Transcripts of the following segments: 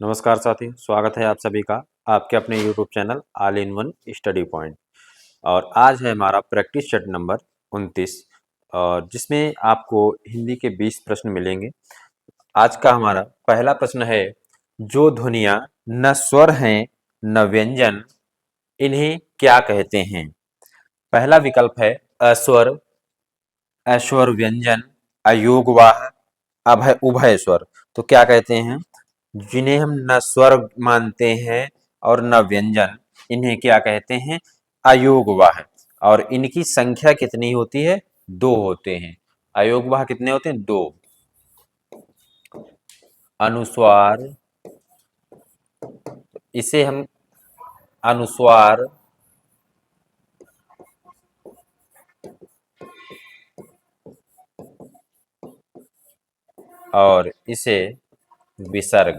नमस्कार साथी, स्वागत है आप सभी का आपके अपने YouTube channel all in one study point. और आज है हमारा प्रैक्टिस सेट नंबर 29 और जिसमें आपको हिंदी के 20 प्रश्न मिलेंगे। आज का हमारा पहला प्रश्न है, जो ध्वनियाँ न स्वर हैं न व्यंजन, इन्हें क्या कहते हैं? पहला विकल्प है अस्वर, अस्वर व्यंजन, अयोगवाह, अभय उभय स्वर। तो क्या कहते हैं? जिन्हें हम न स्वर मानते हैं और न व्यंजन, इन्हें क्या कहते हैं? अयोगवाह। और इनकी संख्या कितनी होती है? दो होते हैं। अयोगवाह कितने होते हैं? दो। अनुस्वार, इसे हम अनुस्वार, और इसे विसर्ग,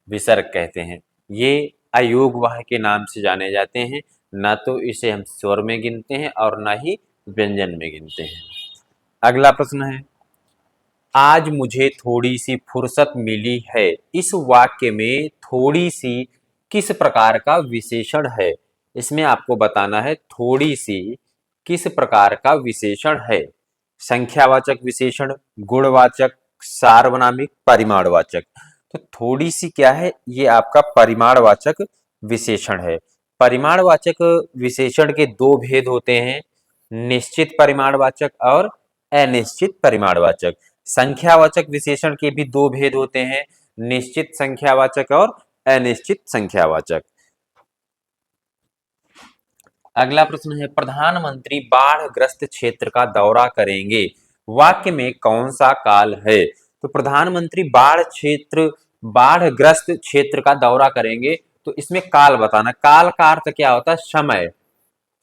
विसर्ग कहते हैं। ये अयोगवाह के नाम से जाने जाते हैं। ना तो इसे हम स्वर में गिनते हैं और ना ही व्यंजन में गिनते हैं। अगला प्रश्न है, आज मुझे थोड़ी सी फुर्सत मिली है। इस वाक्य में थोड़ी सी किस प्रकार का विशेषण है? इसमें आपको बताना है थोड़ी सी किस प्रकार का विशेषण है। संख्यावाचक विशेषण, गुणवाचक, सार्वनामिक, परिमाणवाचक। तो थोड़ी सी क्या है? ये आपका परिमाणवाचक विशेषण है। परिमाणवाचक विशेषण के दो भेद होते हैं, निश्चित परिमाणवाचक और अनिश्चित परिमाणवाचक। संख्यावाचक विशेषण के भी दो भेद होते हैं, निश्चित संख्यावाचक और अनिश्चित संख्यावाचक। अगला प्रश्न है, प्रधानमंत्री बाढ़ग्रस्त क्षेत्र का दौरा करेंगे। वाक्य में कौन सा काल है? तो प्रधानमंत्री बाढ़ग्रस्त क्षेत्र का दौरा करेंगे, तो इसमें काल बताना। काल का अर्थ क्या होता है? समय।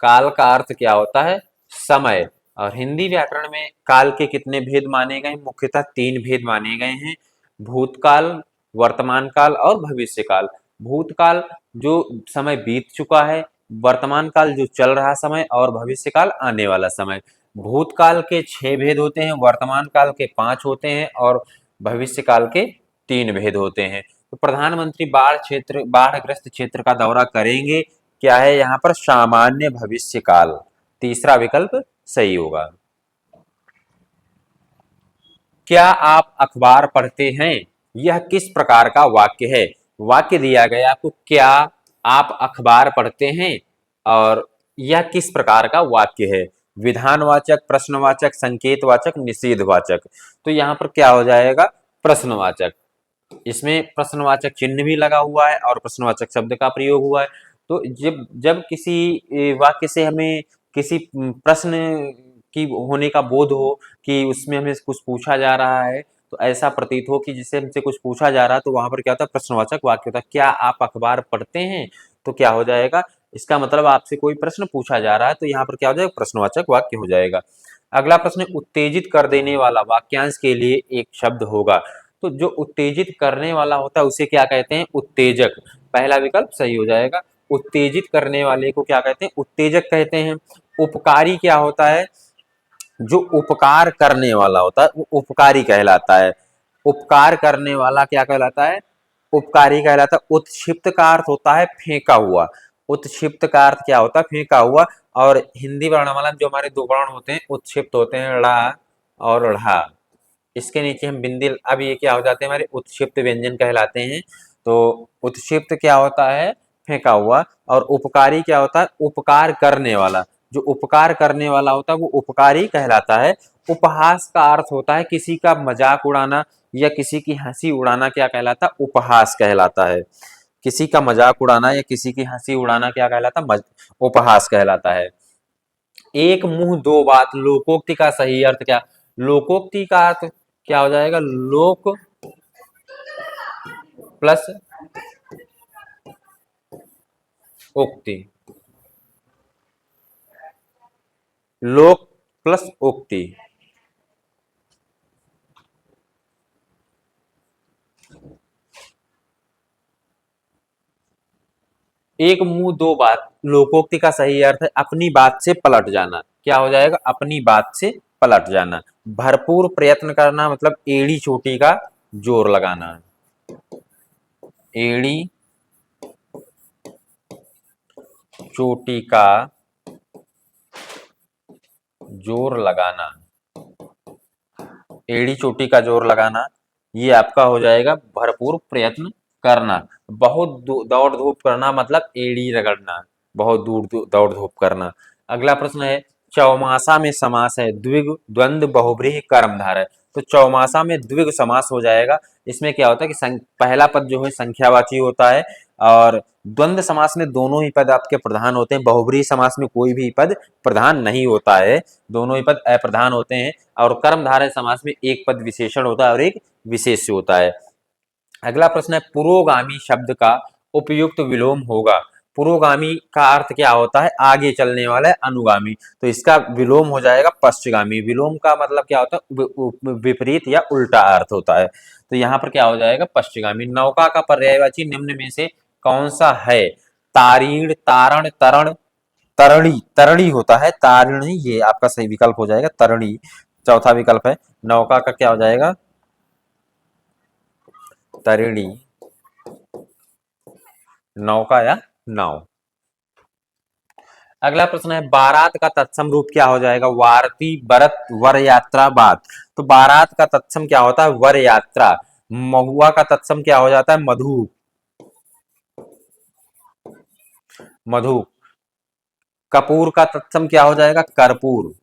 काल का अर्थ क्या होता है? समय। और हिंदी व्याकरण में काल के कितने भेद माने गए? मुख्यतः तीन भेद माने गए हैं, भूतकाल, वर्तमान काल और भविष्य काल। भूतकाल जो समय बीत चुका है, वर्तमान काल जो चल रहा समय, और भविष्य काल आने वाला समय। भूतकाल के 6 भेद होते हैं, वर्तमान काल के 5 होते हैं और भविष्य काल के 3 भेद होते हैं। तो प्रधानमंत्री बाढ़ग्रस्त क्षेत्र का दौरा करेंगे, क्या है यहाँ पर? सामान्य भविष्य काल। तीसरा विकल्प सही होगा। क्या आप अखबार पढ़ते हैं? यह किस प्रकार का वाक्य है? वाक्य दिया गया आपको, क्या आप अखबार पढ़ते हैं, और यह किस प्रकार का वाक्य है? विधानवाचक, प्रश्नवाचक, संकेतवाचक, निषेधवाचक। तो यहाँ पर क्या हो जाएगा? प्रश्नवाचक। इसमें प्रश्नवाचक चिन्ह भी लगा हुआ है और प्रश्नवाचक शब्द का प्रयोग हुआ है। तो जब जब किसी वाक्य से हमें किसी प्रश्न की होने का बोध हो कि उसमें हमें कुछ पूछा जा रहा है, तो ऐसा प्रतीत हो कि जिससे हमसे कुछ पूछा जा रहा है, तो वहां पर क्या होता है? प्रश्नवाचक वाक्य होता है। क्या आप अखबार पढ़ते हैं? तो क्या हो जाएगा? इसका मतलब आपसे कोई प्रश्न पूछा जा रहा है, तो यहाँ पर क्या हो जाएगा? प्रश्नवाचक वाक्य हो जाएगा। अगला प्रश्न, उत्तेजित कर देने वाला वाक्यांश के लिए एक शब्द होगा। तो जो उत्तेजित करने वाला होता है उसे क्या कहते हैं? उत्तेजक। पहला विकल्प सही हो जाएगा। उत्तेजित करने वाले को क्या कहते हैं? उत्तेजक कहते हैं। उपकारी क्या होता है? जो उपकार करने वाला होता है वो उपकारी कहलाता है। उपकार करने वाला क्या कहलाता है? उपकारी कहलाता है। उत्क्षिप्त का अर्थ होता है फेंका हुआ। उत्क्षिप्त का अर्थ क्या होता है? फेंका हुआ। और हिंदी वर्णमाला में जो हमारे दो वर्ण होते हैं उत्क्षिप्त होते हैं, ड़ा और ढ़ा। इसके नीचे हम बिंदी, अब ये क्या हो जाते हैं? हमारे उत्क्षिप्त व्यंजन कहलाते हैं। तो उत्क्षिप्त क्या होता है? फेंका हुआ। और उपकारी क्या होता है? उपकार करने वाला। जो उपकार करने वाला होता है वो उपकारी कहलाता है। उपहास का अर्थ होता है किसी का मजाक उड़ाना या किसी की हंसी उड़ाना, क्या कहलाता है? उपहास कहलाता है। किसी का मजाक उड़ाना या किसी की हंसी उड़ाना क्या कहलाता है? उपहास कहलाता है। एक मुंह दो बात, लोकोक्ति का सही अर्थ क्या? लोकोक्ति का अर्थ क्या हो जाएगा? लोक प्लस उक्ति। लोक प्लस उक्ति। एक मुंह दो बात, लोकोक्ति का सही अर्थ है अपनी बात से पलट जाना। क्या हो जाएगा? अपनी बात से पलट जाना। भरपूर प्रयत्न करना मतलब एड़ी चोटी का जोर लगाना, एड़ी चोटी का जोर लगाना, एड़ी चोटी का जोर लगाना, ये आपका हो जाएगा भरपूर प्रयत्न करना। बहुत दौड़ धूप करना मतलब एड़ी रगड़ना, बहुत दूर दौड़ धूप करना। अगला प्रश्न है, चौमासा में समास है, द्विगु द्वंद्व बहुव्रीहि कर्मधारय है। तो चौमासा में द्विगु समास हो जाएगा। इसमें क्या होता है कि पहला पद जो है संख्यावाची होता है, और द्वंद्व समास में दोनों ही पद आपके प्रधान होते हैं। बहुव्रीहि समास में कोई भी पद प्रधान नहीं होता है, दोनों ही पद अप्रधान होते हैं। और कर्मधारय समास में एक पद विशेषण होता है और एक विशेष्य होता है। अगला प्रश्न है, पुरोगामी शब्द का उपयुक्त विलोम होगा। पुरोगामी का अर्थ क्या होता है, आगे चलने वाला है, अनुगामी, तो इसका विलोम हो जाएगा पश्चगामी। विलोम का मतलब क्या होता है, विपरीत या उल्टा अर्थ होता है। तो यहाँ पर क्या हो जाएगा, पश्चगामी। नौका का पर्यायवाची निम्न में से कौन सा है, तारीण, तारण, तरण, तरणी, तरणी होता है, तारिणी ये आपका सही विकल्प हो जाएगा, तरणी चौथा विकल्प है। नौका का क्या हो जाएगा, तरिणी, नौका या नाव। अगला प्रश्न है, बारात का तत्सम रूप क्या हो जाएगा, वारती, बरत, वर यात्रा, बात। तो बारात का तत्सम क्या होता है, वर यात्रा। महुआ का तत्सम क्या हो जाता है, मधु, मधु। कपूर का तत्सम क्या हो जाएगा, कर्पूर,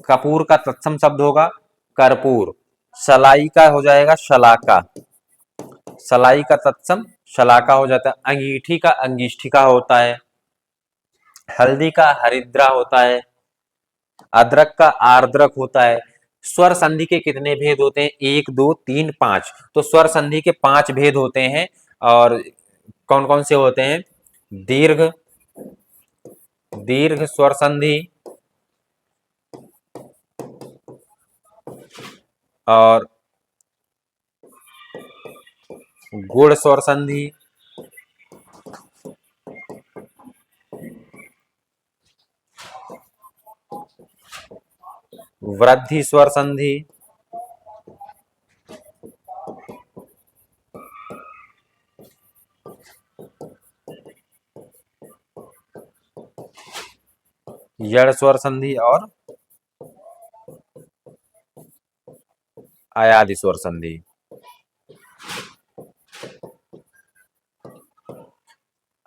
कपूर का तत्सम शब्द होगा कर्पूर। सलाई का हो जाएगा शलाका, सलाई का तत्सम शलाका हो जाता है। अंगीठी का अंगिष्ठिका होता है। हल्दी का हरिद्रा होता है। अदरक का आर्द्रक होता है। स्वर संधि के कितने भेद होते हैं, एक, दो, तीन, पांच। तो स्वर संधि के पांच भेद होते हैं, और कौन कौन से होते हैं, दीर्घ, दीर्घ स्वर संधि, और गुण स्वर संधि, वृद्धि स्वर संधि, यड़ स्वर संधि, और अयादि स्वर संधि।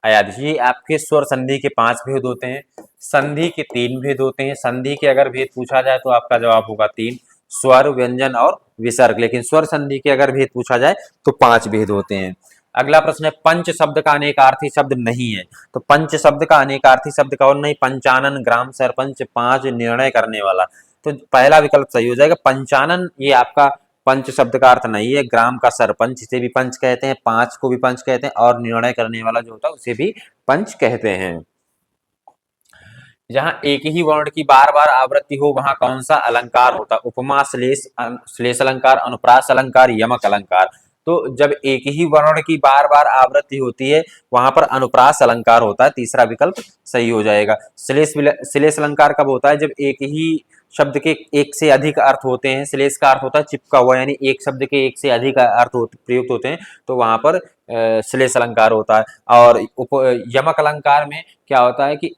अयादि, ये आपके स्वर संधि के पांच भेद होते हैं। संधि के तीन भेद होते हैं। संधि के अगर भेद पूछा जाए तो आपका जवाब होगा तीन, स्वर, व्यंजन और विसर्ग। लेकिन स्वर संधि के अगर भेद पूछा जाए तो पांच भेद होते हैं। अगला प्रश्न है, पंच शब्द का अनेकार्थी शब्द नहीं है। तो पंच शब्द का अनेकार्थी शब्द कौन नहीं, पंचानन, ग्राम सरपंच, पांच, निर्णय करने वाला। तो पहला विकल्प सही हो जाएगा। पंचानन ये आपका पंच शब्द का अर्थ नहीं है। ग्राम का सरपंच, इसे भी पंच कहते हैं, पांच को भी पंच कहते हैं, और निर्णय करने वाला जो होता है उसे भी पंच कहते हैं। जहां एक ही वर्ण की बार बार आवृत्ति हो वहां कौन सा अलंकार होता है, उपमा, श्लेष, श्लेष अलंकार, अनुप्रास अलंकार, यमक अलंकार। तो जब एक ही वर्ण की बार बार आवृत्ति होती है वहां पर अनुप्रास अलंकार होता है। तीसरा विकल्प सही हो जाएगा। श्लेष अलंकार कब होता है, जब एक ही शब्द के एक से अधिक अर्थ होते हैं। श्लेष का अर्थ होता है चिपका हुआ, यानी एक शब्द के एक से अधिक अर्थ प्रयुक्त होते हैं, तो वहां पर श्लेष अलंकार होता है। और यमक अलंकार में क्या होता है कि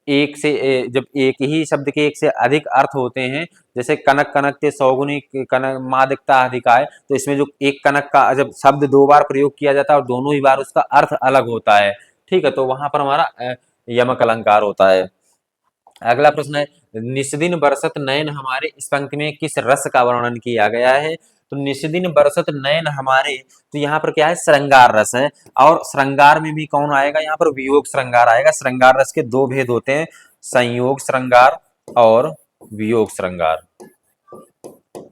एक से जब एक ही शब्द के एक से अधिक अर्थ होते हैं, जैसे कनक, कनक के सौगुनी, कनक माँ दिखता अधिकाय, तो इसमें जो एक कनक का जब शब्द दो बार प्रयोग किया जाता है और दोनों ही बार उसका अर्थ अलग होता है, ठीक है, तो वहां पर हमारा यमक अलंकार होता है। अगला प्रश्न है, निस्दिन बरसत नयन हमारे, इस पंक्ति में किस रस का वर्णन किया गया है। तो निस्दिन बरसत नयन हमारे, तो यहाँ पर क्या है, श्रृंगार रस है। और श्रृंगार में भी कौन आएगा, यहाँ पर वियोग श्रृंगार आएगा। श्रृंगार रस के दो भेद होते हैं, संयोग श्रृंगार और वियोग श्रृंगार।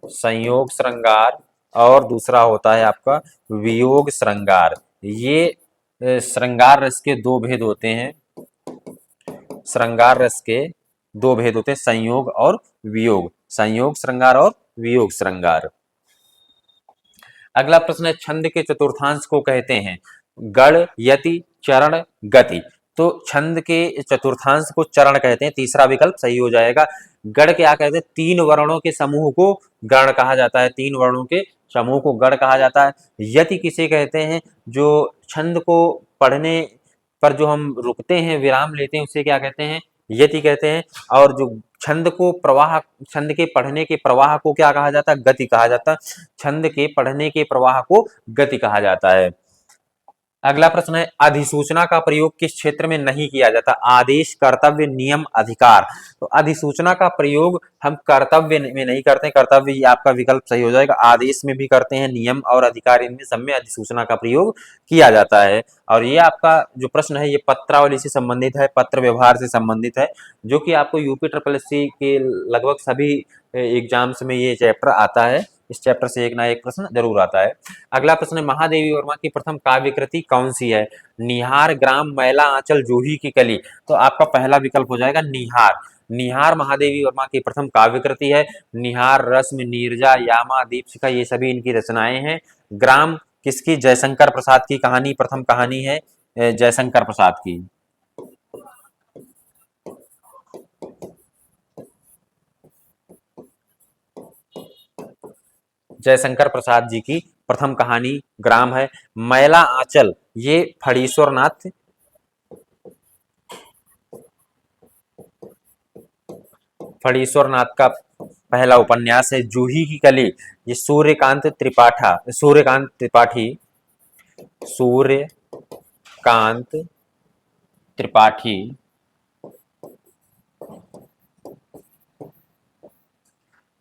संयोग श्रृंगार और दूसरा होता है आपका वियोग श्रृंगार। ये श्रृंगार रस के दो भेद होते हैं। श्रृंगार रस के दो भेद होते हैं, संयोग और वियोग, संयोग श्रृंगार और वियोग श्रृंगार। अगला प्रश्न है, छंद के चतुर्थांश को कहते हैं गण, यति, चरण, गति। तो छंद के चतुर्थांश को चरण कहते हैं, तीसरा विकल्प सही हो जाएगा। गण क्या कहते हैं? तीन वर्णों के समूह को गण कहा जाता है, तीन वर्णों के समूह को गण कहा जाता है। यति किसे कहते हैं? जो छंद को पढ़ने पर जो हम रुकते हैं, विराम लेते हैं, उसे क्या कहते हैं? यति कहते हैं। और जो छंद को प्रवाह, छंद के पढ़ने के प्रवाह को क्या कहा जाता है? गति कहा जाता है। छंद के पढ़ने के प्रवाह को गति कहा जाता है। अगला प्रश्न है, अधिसूचना का प्रयोग किस क्षेत्र में नहीं किया जाता? आदेश, कर्तव्य, नियम, अधिकार। तो अधिसूचना का प्रयोग हम कर्तव्य में नहीं करते हैं, कर्तव्य ये आपका विकल्प सही हो जाएगा। आदेश में भी करते हैं, नियम और अधिकार, इनमें सब में अधिसूचना का प्रयोग किया जाता है। और ये आपका जो प्रश्न है, ये पत्रावली से संबंधित है, पत्र व्यवहार से संबंधित है, जो कि आपको यूपी SSSC के लगभग सभी एग्जाम्स में ये चैप्टर आता है। इस चैप्टर से एक ना एक प्रश्न जरूर आता है। अगला प्रश्न है, महादेवी वर्मा की प्रथम काव्य कृति कौन सी है? निहार, ग्राम, मैला आंचल, जूही की कली। तो आपका पहला विकल्प हो जाएगा निहार। निहार महादेवी वर्मा की प्रथम काव्य कृति है। निहार, रश्मि, नीरजा, यामा, दीपशिखा, ये सभी इनकी रचनाएं हैं। ग्राम किसकी? जयशंकर प्रसाद की कहानी, प्रथम कहानी है जयशंकर प्रसाद की। जयशंकर प्रसाद जी की प्रथम कहानी ग्राम है। मैला आंचल ये फणीश्वर नाथ का पहला उपन्यास है। जूही की कली ये सूर्यकांत त्रिपाठी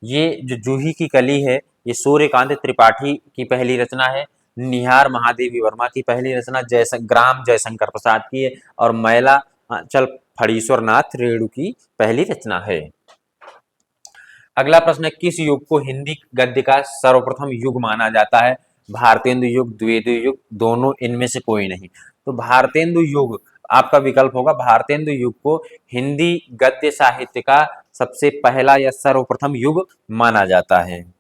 ये जो जूही की कली है, ये सूर्यकांत त्रिपाठी की पहली रचना है। निहार महादेवी वर्मा की पहली रचना ग्राम जयशंकर प्रसाद की है। और मैला आंचल फणीश्वर नाथ रेणु की पहली रचना है। अगला प्रश्न है, किस युग को हिंदी गद्य का सर्वप्रथम युग माना जाता है? भारतेंदु युग, द्विवेदी युग, दोनों, इनमें से कोई नहीं। तो भारतेंदु युग आपका विकल्प होगा। भारतेंदु युग को हिंदी गद्य साहित्य का सबसे पहला या सर्वप्रथम युग माना जाता है।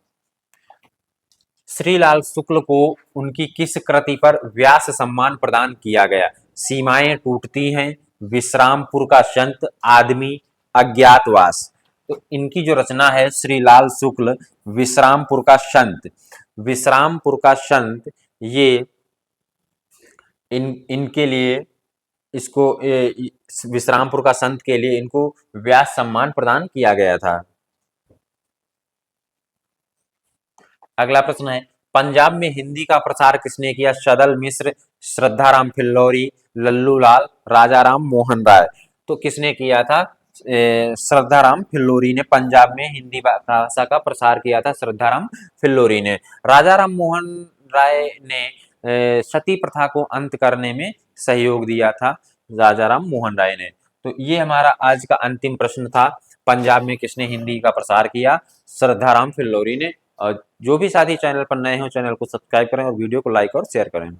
श्रीलाल शुक्ल को उनकी किस कृति पर व्यास सम्मान प्रदान किया गया? सीमाएं टूटती हैं, विश्रामपुर का संत, आदमी, अज्ञातवास। तो इनकी जो रचना है श्रीलाल शुक्ल विश्रामपुर का संत, विश्रामपुर का संत, ये इनके लिए इसको विश्रामपुर का संत के लिए इनको व्यास सम्मान प्रदान किया गया था। अगला प्रश्न है, पंजाब में हिंदी का प्रचार किसने किया? सदल मिश्र, श्रद्धाराम फिल्लौरी, लल्लू लाल, राजाराम मोहन राय। तो किसने किया था? श्रद्धाराम फिल्लौरी ने पंजाब में हिंदी भाषा का प्रसार किया था, श्रद्धाराम फिल्लौरी ने। राजाराम मोहन राय ने सती प्रथा को अंत करने में सहयोग दिया था, राजाराम मोहन राय ने। तो ये हमारा आज का अंतिम प्रश्न था, पंजाब में किसने हिंदी का प्रसार किया? श्रद्धाराम फिल्लौरी ने। और जो भी साथी चैनल पर नए हो, चैनल को सब्सक्राइब करें और वीडियो को लाइक और शेयर करें।